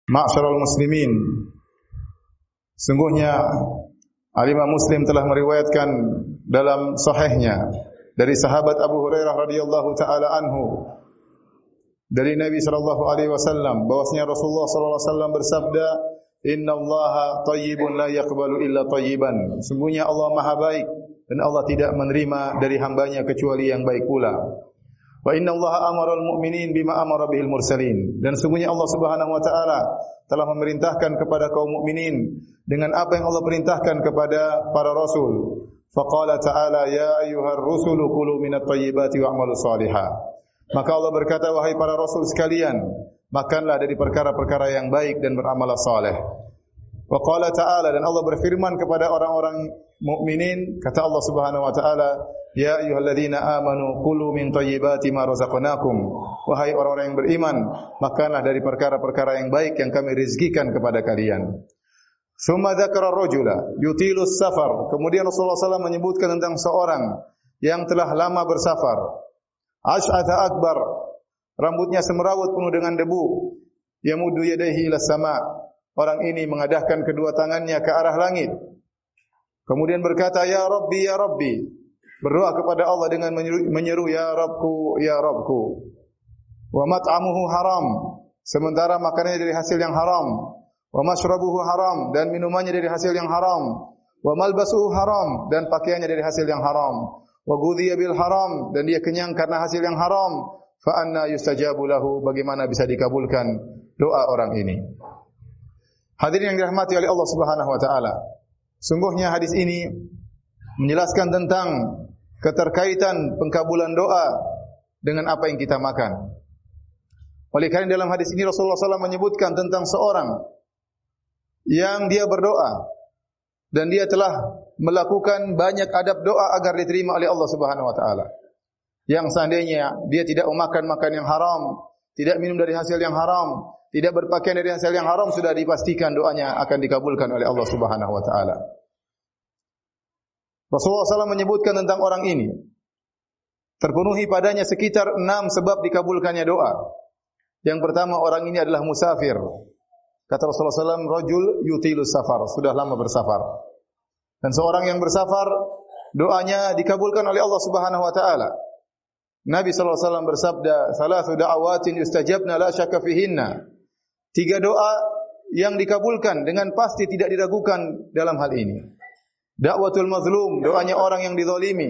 Ma'syaral muslimin, sungguhnya Al-Imam Muslim telah meriwayatkan dalam sahihnya dari sahabat Abu Hurairah radhiyallahu taala anhu dari Nabi sallallahu alaihi wasallam bahwasanya Rasulullah sallallahu alaihi wasallam bersabda, "Innallaha thayyibun la yaqbalu illa thayyiban." Sungguhnya Allah Maha baik dan Allah tidak menerima dari hambanya kecuali yang baik pula. Wa innallaha amaral mu'minin bima amara bihil mursalin. Dan sungguhnya Allah Subhanahu wa taala telah memerintahkan kepada kaum mukminin dengan apa yang Allah perintahkan kepada para rasul. Faqala ta'ala ya ayyuhar rusulu kulu minat thayyibati wa'malu salihah. Maka Allah berkata, wahai para rasul sekalian, makanlah dari perkara-perkara yang baik dan beramal saleh. Wa qala ta'ala, dan Allah berfirman kepada orang-orang mukminin, kata Allah Subhanahu wa taala, ya ayyuhalladzina amanu kulu min thayyibati ma razaqnakum. Wahai orang-orang yang beriman, makanlah dari perkara-perkara yang baik yang kami rizkikan kepada kalian. Tsumma dzakara ar-rajula yutilu as-safar. Kemudian Rasulullah SAW menyebutkan tentang seorang yang telah lama bersafar. Ash'atha akbar, rambutnya semerawut penuh dengan debu. Yamuddu yadayhi ila sama. Orang ini mengadahkan kedua tangannya ke arah langit. Kemudian berkata, ya Rabbi, ya Rabbi. Berdoa kepada Allah dengan menyeru, ya Rabbku, ya Rabbku. Wa mat'amuhu haram. Sementara makanannya dari hasil yang haram. Wa mashrabuhu haram. Dan minumannya dari hasil yang haram. Wa malbasuhu haram. Dan pakaiannya dari hasil yang haram. Wa ghudhiya bil haram. Dan dia kenyang karena hasil yang haram. Fa anna yustajabu lahu. Bagaimana bisa dikabulkan doa orang ini? Hadirin yang dirahmati oleh Allah Subhanahu wa taala. Sungguhnya hadis ini menjelaskan tentang keterkaitan pengkabulan doa dengan apa yang kita makan. Oleh karena dalam hadis ini Rasulullah SAW menyebutkan tentang seorang yang dia berdoa dan dia telah melakukan banyak adab doa agar diterima oleh Allah Subhanahu wa taala. Yang seandainya dia tidak memakan makan yang haram, tidak minum dari hasil yang haram, tidak berpakaian dari hasil yang haram, sudah dipastikan doanya akan dikabulkan oleh Allah Subhanahu wa taala. Rasulullah SAW menyebutkan tentang orang ini, terpenuhi padanya sekitar 6 sebab dikabulkannya doa. Yang pertama, orang ini adalah musafir. Kata Rasulullah SAW, rajul yutilus safar, sudah lama bersafar. Dan seorang yang bersafar, doanya dikabulkan oleh Allah Subhanahu wa taala. Nabi SAW bersabda, "Salasu da'awatin yustajabna la syakka fihinna." 3 doa yang dikabulkan dengan pasti tidak diragukan dalam hal ini. Da'watul mazlum, doanya orang yang dizalimi.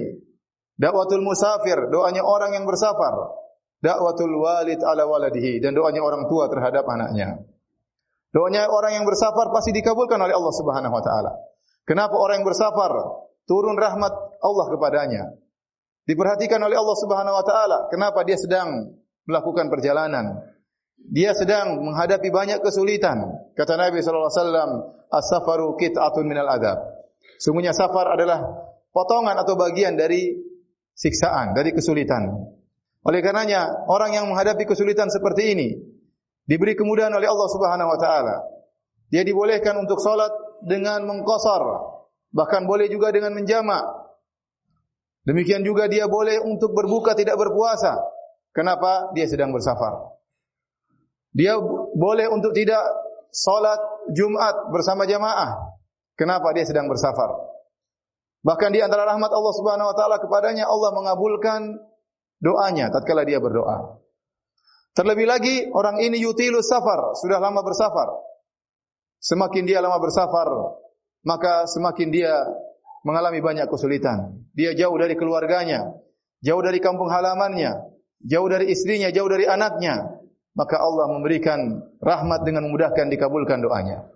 Da'watul musafir, doanya orang yang bersafar. Da'watul walid ala waladihi, dan doanya orang tua terhadap anaknya. Doanya orang yang bersafar pasti dikabulkan oleh Allah Subhanahu wa taala. Kenapa orang yang bersafar turun rahmat Allah kepadanya? Diperhatikan oleh Allah Subhanahu wa taala. Kenapa dia sedang melakukan perjalanan? Dia sedang menghadapi banyak kesulitan. Kata Nabi sallallahu alaihi wasallam, "As-safaru qit'atun minal adab." Sungguhnya safar adalah potongan atau bagian dari siksaan, dari kesulitan. Oleh karenanya, orang yang menghadapi kesulitan seperti ini diberi kemudahan oleh Allah Subhanahu wa taala. Dia dibolehkan untuk salat dengan mengqasar, bahkan boleh juga dengan menjamak. Demikian juga dia boleh untuk berbuka tidak berpuasa. Kenapa? Dia sedang bersafar. Dia boleh untuk tidak salat Jumat bersama jamaah. Kenapa? Dia sedang bersafar. Bahkan di antara rahmat Allah Subhanahu wa taala kepadanya, Allah mengabulkan doanya tatkala dia berdoa. Terlebih lagi orang ini yutilus safar, sudah lama bersafar. Semakin dia lama bersafar, maka semakin dia mengalami banyak kesulitan. Dia jauh dari keluarganya, jauh dari kampung halamannya, jauh dari istrinya, jauh dari anaknya. Maka Allah memberikan rahmat dengan memudahkan dikabulkan doanya.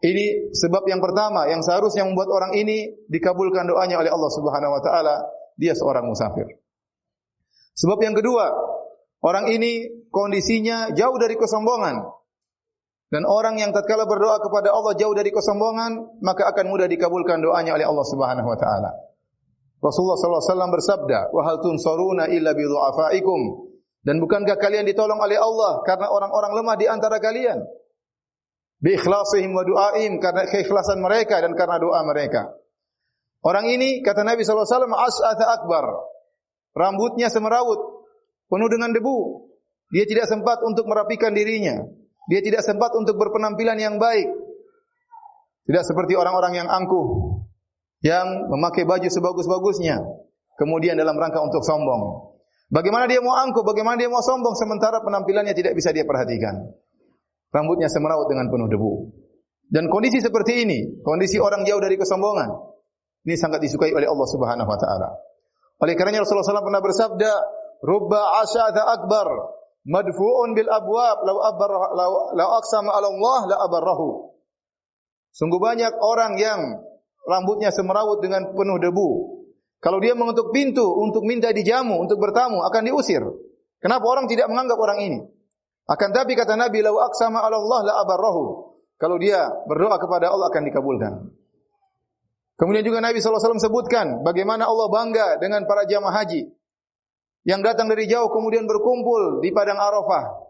Ini sebab yang pertama yang seharusnya membuat orang ini dikabulkan doanya oleh Allah Subhanahu wa taala, dia seorang musafir. Sebab yang kedua, orang ini kondisinya jauh dari kesombongan. Dan orang yang tatkala berdoa kepada Allah jauh dari kesombongan, maka akan mudah dikabulkan doanya oleh Allah Subhanahu wa taala. Rasulullah sallallahu alaihi wasallam bersabda, "Wa hal tunsaruna illa bi dhu'afaikum." Dan bukankah kalian ditolong oleh Allah karena orang-orang lemah di antara kalian? Bi ikhlasihim wa du'aihim, karena keikhlasan mereka dan karena doa mereka. Orang ini kata Nabi sallallahu alaihi wasallam as'atha akbar. Rambutnya semerawut, penuh dengan debu. Dia tidak sempat untuk merapikan dirinya. Dia tidak sempat untuk berpenampilan yang baik. Tidak seperti orang-orang yang angkuh, yang memakai baju sebagus-bagusnya, kemudian dalam rangka untuk sombong. Bagaimana dia mau angkuh, bagaimana dia mau sombong, sementara penampilannya tidak bisa dia perhatikan. Rambutnya semeraut dengan penuh debu. Dan kondisi seperti ini, kondisi orang jauh dari kesombongan, ini sangat disukai oleh Allah Subhanahu wa taala. Oleh karenanya Rasulullah SAW pernah bersabda, "Rubba asy'atha akbar, madfu'un bil abwab, law aqsama 'ala Allah la abarrahu." Sungguh banyak orang yang rambutnya semeraut dengan penuh debu. Kalau dia mengetuk pintu untuk minta dijamu, untuk bertamu, akan diusir. Kenapa orang tidak menganggap orang ini? Akan tapi kata Nabi, "Law aqsama 'ala Allah la abarrahu." Kalau dia berdoa kepada Allah akan dikabulkan. Kemudian juga Nabi SAW sebutkan bagaimana Allah bangga dengan para jamaah haji yang datang dari jauh kemudian berkumpul di padang Arafah.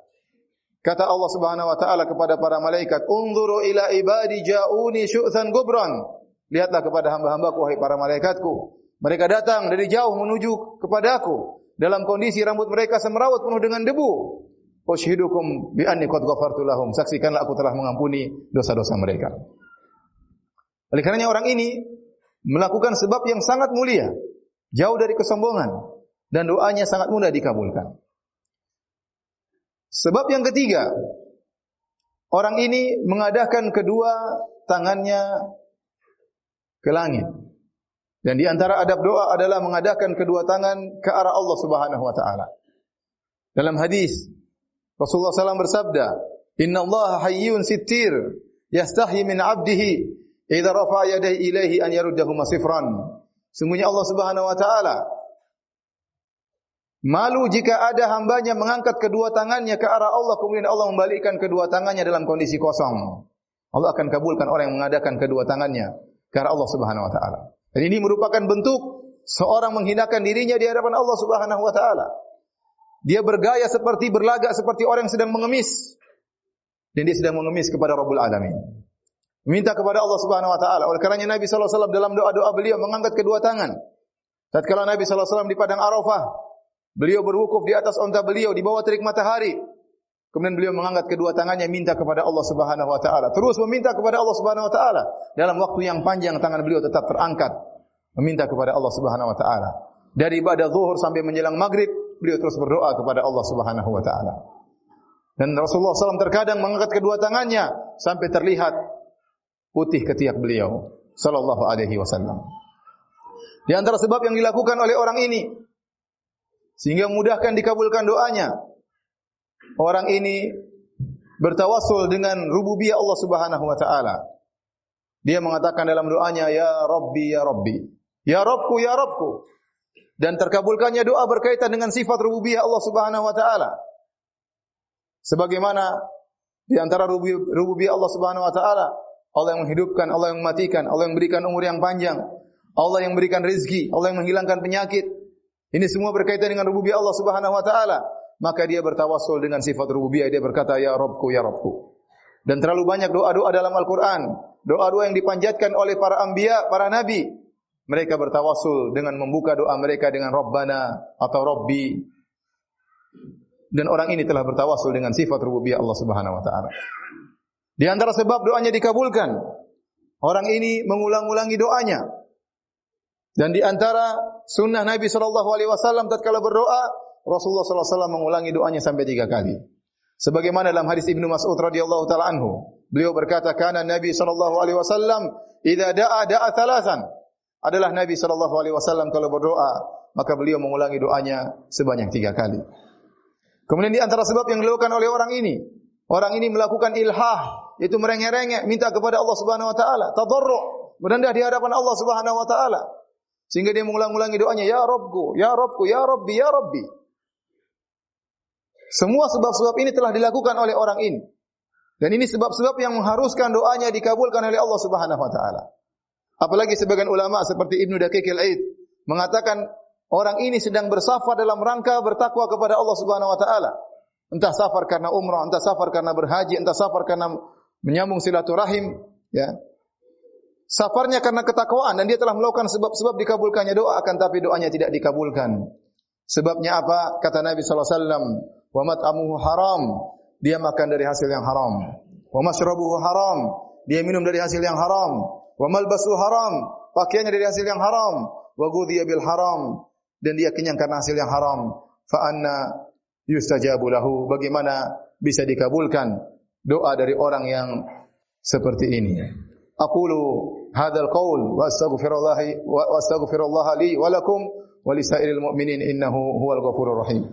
Kata Allah Subhanahu wa taala kepada para malaikat, "Unzuru ila ibadi ja'uni syu'than gubran." Lihatlah kepada hamba-hambaku wahai para malaikatku. Mereka datang dari jauh menuju kepadaku dalam kondisi rambut mereka semeraut penuh dengan debu. Ushidukum bi anni qad ghafartu lahum. Saksikanlah aku telah mengampuni dosa-dosa mereka. Oleh karenanya orang ini melakukan sebab yang sangat mulia, jauh dari kesombongan, dan doanya sangat mudah dikabulkan. Sebab yang ketiga, orang ini mengadahkan kedua tangannya ke langit. Dan di antara adab doa adalah mengadahkan kedua tangan ke arah Allah Subhanahu wa taala. Dalam hadis Rasulullah SAW bersabda, "Inna Allah hayyun sittir, yastahi min 'abdihi idza rafa'a yadayhi ilaihi an yaruddahuma sifran." Sungguhnya Allah Subhanahu wa taala malu jika ada hambanya mengangkat kedua tangannya ke arah Allah kemudian Allah membalikkan kedua tangannya dalam kondisi kosong. Allah akan kabulkan orang yang mengadakan kedua tangannya ke arah Allah Subhanahu wa taala. Dan ini merupakan bentuk seorang menghinakan dirinya di hadapan Allah Subhanahu wa taala. Dia bergaya seperti berlagak seperti orang yang sedang mengemis. Dan dia sedang mengemis kepada Rabbul Alamin. Minta kepada Allah Subhanahu wa taala. Oleh karenanya Nabi sallallahu alaihi wasallam dalam doa-doa beliau mengangkat kedua tangan. Tatkala Nabi sallallahu alaihi wasallam di padang Arafah, beliau berwukuf di atas unta beliau di bawah terik matahari. Kemudian beliau mengangkat kedua tangannya minta kepada Allah Subhanahu wa taala. Terus meminta kepada Allah Subhanahu wa taala. Dalam waktu yang panjang tangan beliau tetap terangkat meminta kepada Allah Subhanahu wa taala. Dari ibadah zuhur sampai menjelang maghrib beliau terus berdoa kepada Allah Subhanahu wa taala. Dan Rasulullah SAW terkadang mengangkat kedua tangannya sampai terlihat putih ketiak beliau sallallahu alaihi wasallam. Di antara sebab yang dilakukan oleh orang ini sehingga memudahkan dikabulkan doanya, orang ini bertawassul dengan rububiyah Allah Subhanahu wa taala. Dia mengatakan dalam doanya, "Ya Rabbi, ya Rabbi." Ya Rabbku, ya Rabbku. Dan terkabulkannya doa berkaitan dengan sifat rububiyah Allah Subhanahu wa taala. Sebagaimana di antara rububiyah Allah Subhanahu wa taala, Allah yang menghidupkan, Allah yang mematikan, Allah yang memberikan umur yang panjang, Allah yang memberikan rezeki, Allah yang menghilangkan penyakit. Ini semua berkaitan dengan rububiyah Allah Subhanahu wa taala. Maka dia bertawassul dengan sifat rububiyah, dia berkata ya Rabbku, ya Rabbku. Dan terlalu banyak doa-doa dalam Al-Qur'an, doa-doa yang dipanjatkan oleh para anbiya, para nabi. Mereka bertawassul dengan membuka doa mereka dengan Rabbana atau Rabbi. Dan orang ini telah bertawassul dengan sifat rububiyah Allah Subhanahu wa taala. Di antara sebab doanya dikabulkan, orang ini mengulang-ulangi doanya. Dan di antara sunnah Nabi sallallahu alaihi wasallam tatkala berdoa, Rasulullah sallallahu alaihi wasallam mengulangi doanya sampai 3 kali. Sebagaimana dalam hadis Ibnu Mas'ud radhiyallahu taala anhu, beliau berkata, "Kana Nabi sallallahu alaihi wasallam idza da'a thalathan." Adalah Nabi sallallahu alaihi wasallam kalau berdoa, maka beliau mengulangi doanya sebanyak 3 kali. Kemudian di antara sebab yang dilakukan oleh orang ini melakukan ilhah, itu merengek-rengek minta kepada Allah Subhanahu wa taala, tadarru', merendah di hadapan Allah Subhanahu wa taala. Sehingga dia mengulang-ulangi doanya, ya Rabbku, ya Rabbku, ya Rabbi, ya Rabbi. Semua sebab-sebab ini telah dilakukan oleh orang ini. Dan ini sebab-sebab yang mengharuskan doanya dikabulkan oleh Allah Subhanahu wa taala. Apalagi sebagian ulama seperti Ibnu Daqiq al-Aid mengatakan orang ini sedang bersafar dalam rangka bertakwa kepada Allah Subhanahu wa taala. Entah safar karena umrah, entah safar karena berhaji, entah safar karena menyambung silaturahim, ya. Safarnya karena ketakwaan dan dia telah melakukan sebab-sebab dikabulkannya doa, akan tapi doanya tidak dikabulkan. Sebabnya apa? Kata Nabi sallallahu alaihi wasallam, "Wa mat'amuhu haram dia makan dari hasil yang haram. Wa mashrabuhu haram, dia minum dari hasil yang haram. Wa malbasuhu haram, pakaiannya dari hasil yang haram. Wa ghudhiya bil haram, dan dia kenyang karena hasil yang haram. Fa anna yustajabu lahu, bagaimana bisa dikabulkan doa dari orang yang seperti ini. Aqulu hadzal qaul wa astaghfirullah li wa lakum wa lisairil mu'minin innahu huwal ghafurur rahim.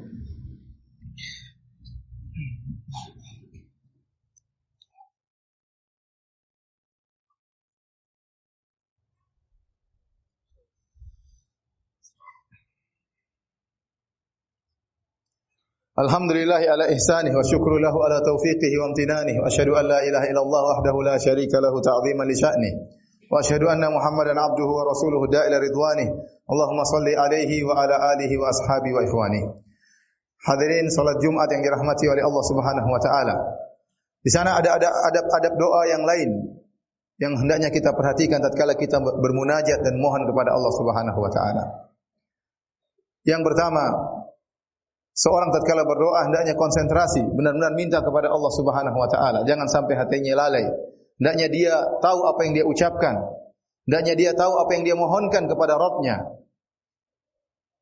Alhamdulillah ala ihsanih wa syukru lahu ala taufiqihi wa amtinanih wa asyhadu an la ilaha illallah wahdahu la syarika lahu ta'ziman li sya'nih wa asyhadu anna Muhammadan abduhu wa rasuluhu da'ila ridwanih. Allahumma salli alaihi wa ala alihi wa ashabihi wa ikhwanih. Hadirin salat Jumat yang dirahmati oleh Allah Subhanahu wa taala. Di sana ada adab doa yang lain yang hendaknya kita perhatikan tatkala kita bermunajat dan mohon kepada Allah Subhanahu wa taala. Yang pertama, seorang tatkala berdoa hendaknya konsentrasi, benar-benar minta kepada Allah Subhanahu wa taala. Jangan sampai hatinya lalai. Hendaknya dia tahu apa yang dia ucapkan. Hendaknya dia tahu apa yang dia mohonkan kepada Rabb-Nya.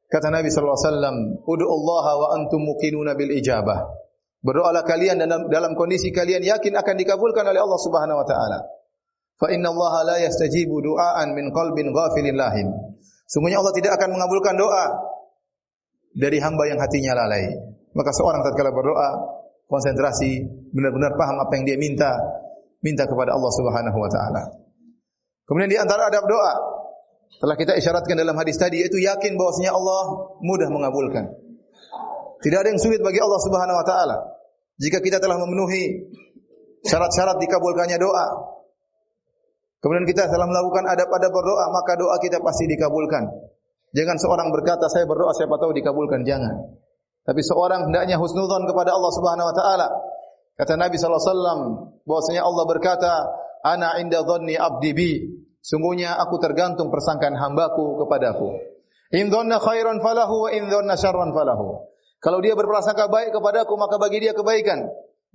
Kata Nabi sallallahu alaihi wasallam, "Ud'ullaha wa antum muqinuna bil ijabah." Berdoalah kalian dalam kondisi kalian yakin akan dikabulkan oleh Allah Subhanahu wa taala. Fa innallaha la yastajibu du'aan min qalbin ghafilin lahin. Sungguhnya Allah tidak akan mengabulkan doa dari hamba yang hatinya lalai. Maka seorang tatkala berdoa, konsentrasi, benar-benar paham apa yang dia minta kepada Allah Subhanahu wa taala. Kemudian di antara adab doa, telah kita isyaratkan dalam hadis tadi, yaitu yakin bahwasanya Allah mudah mengabulkan. Tidak ada yang sulit bagi Allah Subhanahu wa taala. Jika kita telah memenuhi syarat-syarat dikabulkannya doa, kemudian kita telah melakukan adab-adab berdoa, maka doa kita pasti dikabulkan. Jangan seorang berkata, saya berdoa siapa tahu dikabulkan, jangan. Tapi seorang hendaknya husnudzon kepada Allah Subhanahu wa taala. Kata Nabi sallallahu alaihi wasallam bahwasanya Allah berkata, "Ana inda dhanni 'abdi bi." Sungguhnya aku tergantung persangkaan hambaku kepadaku. In dhanna khairan falahu wa in dhanna syarran falahu. Kalau dia berprasangka baik kepadaku, maka bagi dia kebaikan.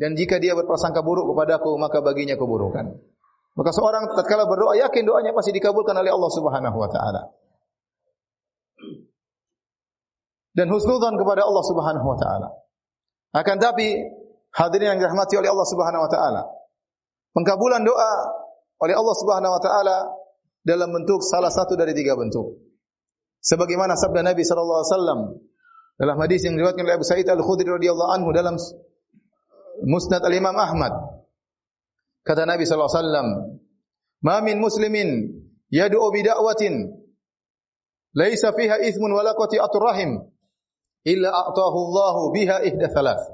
Dan jika dia berprasangka buruk kepadaku, maka baginya keburukan. Maka seorang tatkala berdoa yakin doanya pasti dikabulkan oleh Allah Subhanahu wa taala. Dan husnudzan kepada Allah Subhanahu wa taala. Akan tapi hadirin yang dirahmati oleh Allah Subhanahu wa taala, pengkabulan doa oleh Allah Subhanahu wa taala dalam bentuk salah satu dari tiga bentuk. Sebagaimana sabda Nabi sallallahu alaihi wasallam dalam hadis yang diriwayatkan oleh Abu Sa'id Al-Khudri radhiyallahu anhu dalam Musnad Al-Imam Ahmad. Kata Nabi sallallahu alaihi wasallam, "Ma min muslimin yad'u bi da'watin laisa fiha ithmun wala qati'atur rahim illa a'tahu Allahu biha ihda thalath."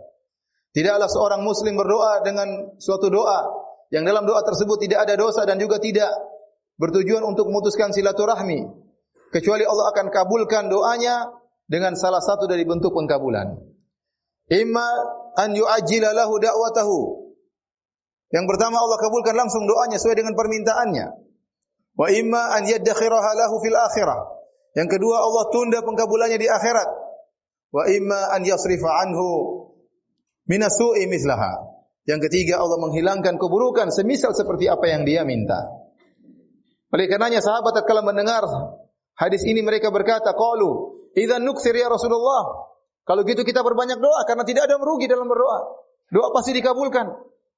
Tidaklah seorang muslim berdoa dengan suatu doa yang dalam doa tersebut tidak ada dosa dan juga tidak bertujuan untuk memutuskan silaturahmi, kecuali Allah akan kabulkan doanya dengan salah satu dari bentuk pengkabulan. Imma an yu'ajjila lahu da'watahu. Yang pertama Allah kabulkan langsung doanya sesuai dengan permintaannya. Wa imma an yaddakhiraha lahu fil akhirah. Yang kedua Allah tunda pengkabulannya di akhirat. Wa imma an yasrifa anhu minasu'i mislaha. Yang ketiga Allah menghilangkan keburukan semisal seperti apa yang dia minta. Oleh karenanya sahabat tatkala mendengar hadis ini mereka berkata, qalu idzan nukthir ya Rasulullah. Kalau gitu kita berbanyak doa karena tidak ada merugi dalam berdoa. Doa pasti dikabulkan.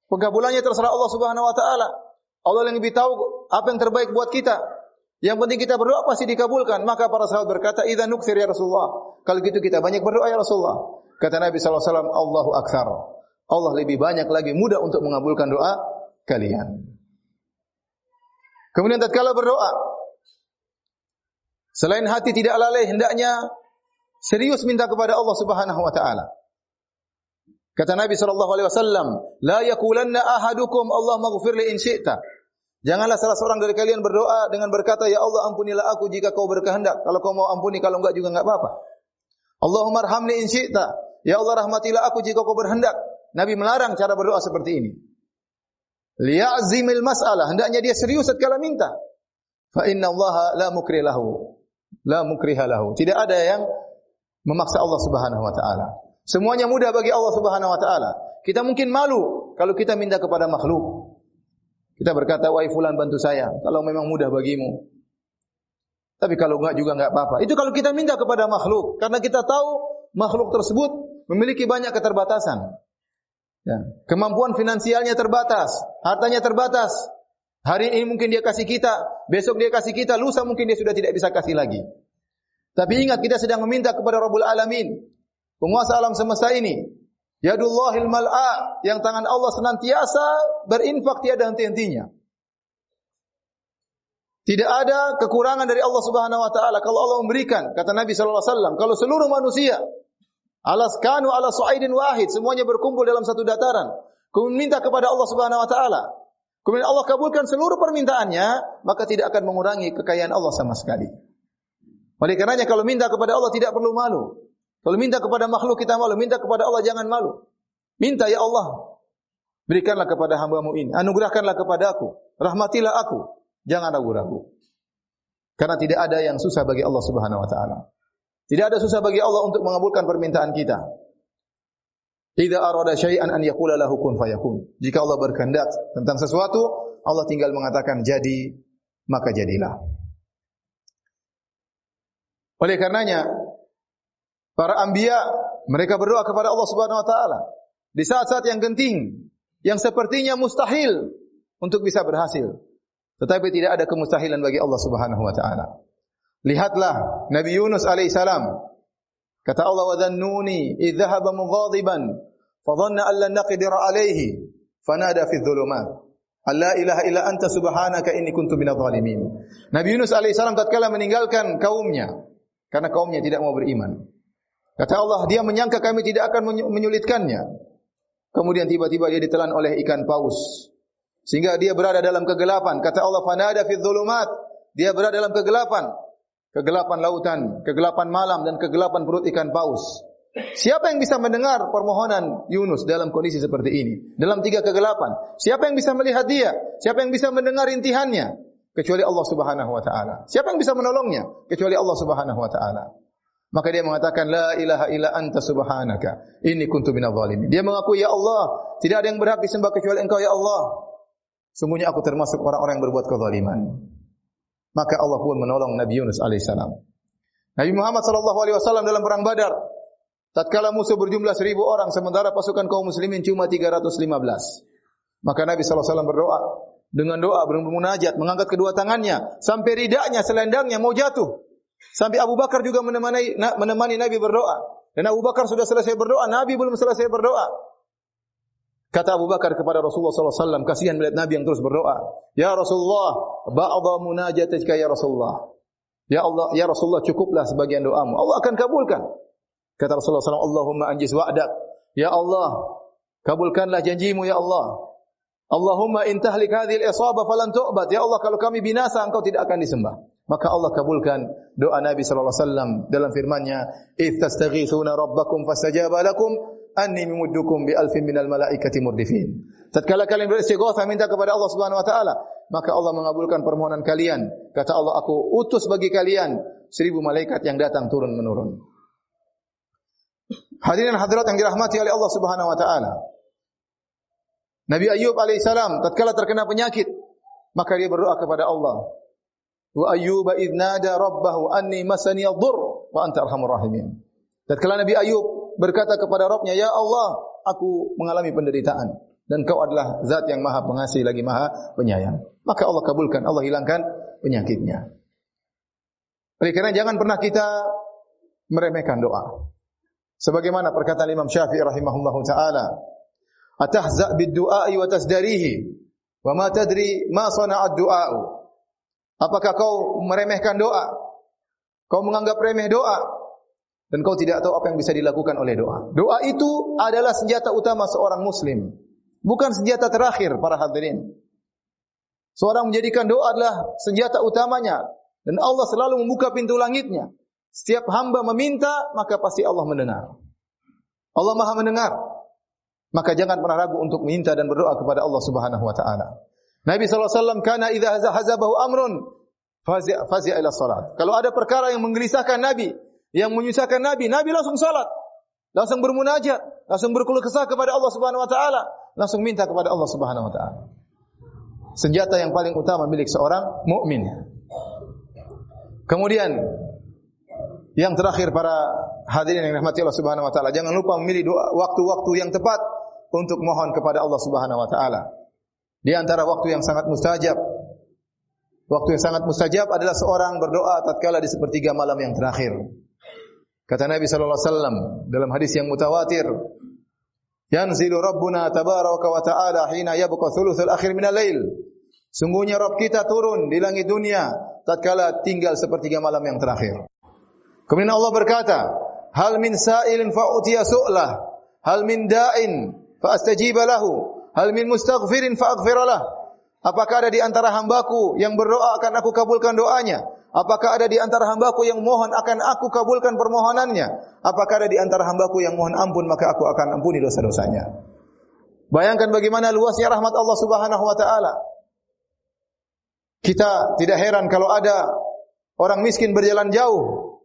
Pengkabulannya terserah Allah Subhanahu wa taala. Allah yang lebih tahu apa yang terbaik buat kita. Yang penting kita berdoa pasti dikabulkan. Maka para sahabat berkata, "Idzan nukthir ya Rasulullah." Kalau gitu kita banyak berdoa ya Rasulullah. Kata Nabi sallallahu alaihi wasallam, "Allahu aktsar." Allah lebih banyak lagi mudah untuk mengabulkan doa kalian. Kemudian tatkala berdoa, selain hati tidak lalai, hendaknya serius minta kepada Allah Subhanahu wa taala. Kata Nabi sallallahu alaihi wasallam, "La yaqulanna ahadukum Allahumma ighfir li in syi'ta." Janganlah salah seorang dari kalian berdoa dengan berkata, "Ya Allah, ampunilah aku jika Kau berkehendak." Kalau Kau mau ampuni, kalau enggak juga enggak apa-apa. "Allahumma arhamni in syi'ta." Ya Allah, rahmatilah aku jika Kau berkehendak. Nabi melarang cara berdoa seperti ini. Liya'zimil mas'alah, hendaknya dia serius tatkala minta. Fa inna Allah la mukriha lahu. Tidak ada yang memaksa Allah Subhanahu wa taala. Semuanya mudah bagi Allah Subhanahu wa taala. Kita mungkin malu kalau kita minta kepada makhluk. Kita berkata, wahai fulan bantu saya, kalau memang mudah bagimu. Tapi kalau enggak juga enggak apa-apa. Itu kalau kita minta kepada makhluk. Karena kita tahu makhluk tersebut memiliki banyak keterbatasan. Ya. Kemampuan finansialnya terbatas, hartanya terbatas. Hari ini mungkin dia kasih kita, besok dia kasih kita, lusa mungkin dia sudah tidak bisa kasih lagi. Tapi ingat kita sedang meminta kepada Rabbul Alamin, penguasa alam semesta ini. Yadullahil mal'a, yang tangan Allah senantiasa berinfak tiada henti-hentinya. Tidak ada kekurangan dari Allah Subhanahu wa taala kalau Allah memberikan. Kata Nabi sallallahu alaihi wasallam, kalau seluruh manusia alaskanu ala su'aidin wahid, semuanya berkumpul dalam satu dataran, kemudian minta kepada Allah Subhanahu wa taala, kemudian Allah kabulkan seluruh permintaannya, maka tidak akan mengurangi kekayaan Allah sama sekali. Oleh karenanya kalau minta kepada Allah tidak perlu malu. Kalau minta kepada makhluk kita malu, minta kepada Allah jangan malu. Minta, ya Allah, berikanlah kepada hamba-Mu ini, anugerahkanlah kepada aku, rahmatilah aku. Jangan ragu-ragu. Karena tidak ada yang susah bagi Allah Subhanahu wa taala. Tidak ada susah bagi Allah untuk mengabulkan permintaan kita. Idza arada syai'an an yaqula lahu kun fayakun. Jika Allah berkehendak tentang sesuatu, Allah tinggal mengatakan jadi, maka jadilah. Oleh karenanya, para anbiya mereka berdoa kepada Allah Subhanahu wa taala di saat-saat yang genting, yang sepertinya mustahil untuk bisa berhasil. Tetapi tidak ada kemustahilan bagi Allah Subhanahu wa taala. Lihatlah Nabi Yunus alaihissalam. Kata Allah, wa dhannuni idh dhahaba mughadiban fa dhanna an lan naqdir alaihi fanada fi dhulumat alla ilaha illa anta subhanaka inni kuntu minadh dhalimin. Nabi Yunus alaihissalam tatkala meninggalkan kaumnya karena kaumnya tidak mau beriman. Kata Allah, dia menyangka kami tidak akan menyulitkannya. Kemudian tiba-tiba dia ditelan oleh ikan paus. Sehingga dia berada dalam kegelapan. Kata Allah, fanada fi dhulumat. Dia berada dalam kegelapan. Kegelapan lautan, kegelapan malam, dan kegelapan perut ikan paus. Siapa yang bisa mendengar permohonan Yunus dalam kondisi seperti ini? Dalam tiga kegelapan. Siapa yang bisa melihat dia? Siapa yang bisa mendengar intihannya? Kecuali Allah Subhanahu wa ta'ala. Siapa yang bisa menolongnya? Kecuali Allah Subhanahu wa ta'ala. Maka dia mengatakan, la ilaha illa anta subhanaka inni kuntu minadh dhalimin. Dia mengakui, ya Allah, tidak ada yang berhak disembah kecuali Engkau, ya Allah. Sungguhnya aku termasuk orang-orang yang berbuat kezaliman. Maka Allah pun menolong Nabi Yunus alaihissalam. Nabi Muhammad sallallahu alaihi wasallam dalam perang Badar, tatkala musuh berjumlah 1.000 orang, sementara pasukan kaum muslimin cuma 315. Maka Nabi sallallahu alaihi wasallam berdoa dengan doa bermunajat, mengangkat kedua tangannya sampai ridaknya, selendangnya mau jatuh. Sampai Abu Bakar juga menemani Nabi berdoa. Dan Abu Bakar sudah selesai berdoa, Nabi belum selesai berdoa. Kata Abu Bakar kepada Rasulullah sallallahu alaihi wasallam, kasihan melihat Nabi yang terus berdoa. Ya Rasulullah, ba'dha munajatika ya Rasulullah. Ya Allah, ya Rasulullah, cukuplah sebagian doamu. Allah akan kabulkan. Kata Rasulullah sallallahu alaihi wasallam, Allahumma anjiz wa'dak. Ya Allah, kabulkanlah janjimu ya Allah. Allahumma in tahlik hadhil isabah falan tu'bad. Ya Allah, kalau kami binasa engkau tidak akan disembah. Maka Allah kabulkan doa Nabi sallallahu alaihi wasallam dalam firman-Nya, "Idz tastaghitsuna rabbakum fastajaba lakum anni mimuddukum bi alfin minal malaikati murdifin." Tatkala kalian beristighatsah minta kepada Allah Subhanahu wa taala, maka Allah mengabulkan permohonan kalian. Kata Allah, aku utus bagi kalian 1.000 malaikat yang datang turun menurun. Hadirin hadirat yang dirahmati oleh Allah Subhanahu wa taala. Nabi Ayyub alaihissalam tatkala terkena penyakit, maka dia berdoa kepada Allah. Wa ayyuba idh nada rabbahu anni masani ad-dhurr wa anta arhamur rahimin. Tatkala Nabi Ayyub berkata kepada Rabbnya, ya Allah, aku mengalami penderitaan dan Kau adalah Zat yang Maha Pengasih lagi Maha Penyayang. Maka Allah kabulkan, Allah hilangkan penyakitnya. Oleh karena jangan pernah kita meremehkan doa. Sebagaimana perkataan Imam Syafi'i rahimahullahu taala, atahza bid-du'a'i wa tasdarihi wa ma tadri ma sana'a ad-du'a'u. Apakah kau meremehkan doa? Kau menganggap remeh doa dan kau tidak tahu apa yang bisa dilakukan oleh doa. Doa itu adalah senjata utama seorang muslim, bukan senjata terakhir para hadirin. Seorang menjadikan doa adalah senjata utamanya dan Allah selalu membuka pintu langitnya. Setiap hamba meminta, maka pasti Allah mendengar. Allah Maha mendengar. Maka jangan pernah ragu untuk minta dan berdoa kepada Allah Subhanahu wa taala. Nabi sallallahu alaihi wasallam kana idza hazabahu amrun fazi'a ila salat. Kalau ada perkara yang menggelisahkan Nabi, yang menyusahkan Nabi, Nabi langsung salat. langsung bermunajat, langsung berkeluh kesah kepada Allah Subhanahu wa taala, langsung minta kepada Allah Subhanahu wa taala. Senjata yang paling utama milik seorang mukmin. Kemudian yang terakhir para hadirin yang dirahmati Allah Subhanahu wa taala, jangan lupa memilih waktu-waktu yang tepat untuk mohon kepada Allah Subhanahu wa taala. Di antara waktu yang sangat mustajab, waktu yang sangat mustajab adalah seorang berdoa tatkala di sepertiga malam yang terakhir. Kata Nabi sallallahu alaihi wasallam dalam hadis yang mutawatir, "Yanzilu Rabbuna tabaraka wa ta'ala hina yabqa thuluthul akhir minal lail." Sungguhnya Rabb kita turun di langit dunia tatkala tinggal sepertiga malam yang terakhir. Kemudian Allah berkata, "Hal min sa'ilin fa'utiya su'lah, hal min da'in fa'astajiba lahu, hal min mustaghfirin fa'aghfira lah." Apakah ada di antara hambaku yang berdoa akan aku kabulkan doanya? Apakah ada di antara hambaku yang mohon akan aku kabulkan permohonannya? Apakah ada di antara hambaku yang mohon ampun maka aku akan ampuni dosa-dosanya? Bayangkan bagaimana luasnya rahmat Allah Subhanahu wa taala. Kita tidak heran kalau ada orang miskin berjalan jauh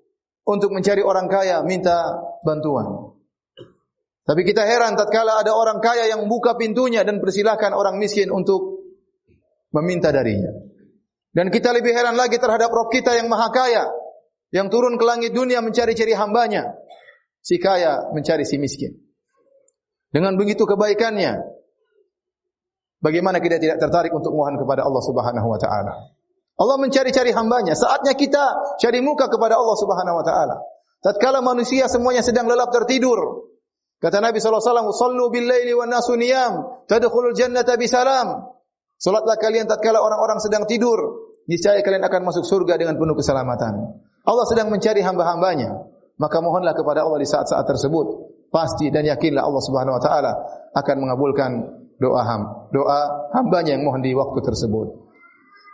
untuk mencari orang kaya minta bantuan. Tapi kita heran tatkala ada orang kaya yang buka pintunya dan persilahkan orang miskin untuk meminta darinya. Dan kita lebih heran lagi terhadap Rabb kita yang maha kaya, yang turun ke langit dunia mencari-cari hambanya. Si kaya mencari si miskin. Dengan begitu kebaikannya, bagaimana kita tidak tertarik untuk mohon kepada Allah Subhanahu wa taala? Allah mencari-cari hambanya. Saatnya kita cari muka kepada Allah Subhanahu wa taala. Tatkala manusia semuanya sedang lelap tertidur, kata Nabi sallallahu alaihi wasallam, "Shallu bil laili wan nasu niyam, tadkhulul jannata bisalam." Salatlah kalian tatkala orang-orang sedang tidur, niscaya kalian akan masuk surga dengan penuh keselamatan. Allah sedang mencari hamba-hambanya, maka mohonlah kepada Allah di saat-saat tersebut. Pasti dan yakinlah Allah Subhanahu wa taala akan mengabulkan doa hambanya yang mohon di waktu tersebut.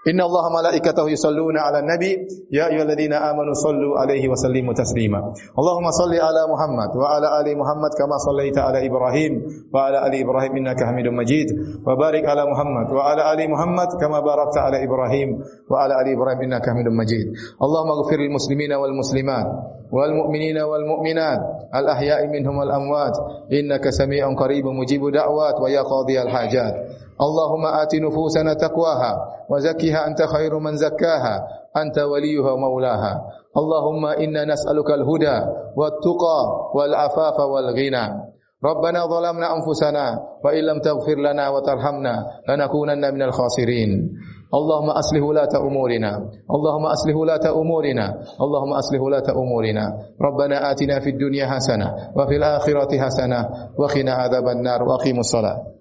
Inna Allah malaikatahu yusalluna ala nabi ya ayyuhalladzina amanu sallu alaihi wa sallimu taslima. Allahumma salli ala Muhammad wa ala ali Muhammad kama sallaita ala Ibrahim wa ala ali Ibrahim innaka Hamidum Majid wa barik ala Muhammad wa ala ali Muhammad kama barakta ala Ibrahim wa ala ali Ibrahim innaka Hamidum Majid. Allahumma ighfir lil muslimina wal muslimat wal mu'minina wal mu'minat al ahya'i minhum wal amwat innaka sami'un qaribun mujibud da'wat wa ya qadhiyal hajat. Allahumma ati nufusana taqwaha wa zakkiha anta khairu man zakkaha anta waliyuha wa maulaha. Allahumma inna nas'aluka al-huda wat-tuqa wal-afafa wal-ghina. Rabbana zalamna anfusana wa illam taghfir lana wa tarhamna lanakunanna minal khasirin. Allahumma aslih ulata umurina. Allahumma aslih ulata umurina. Allahumma aslih ulata umurina. Rabbana atina fid dunya hasanah wa fil akhirati hasanah wa qina adzaban nar wa aqimus salat.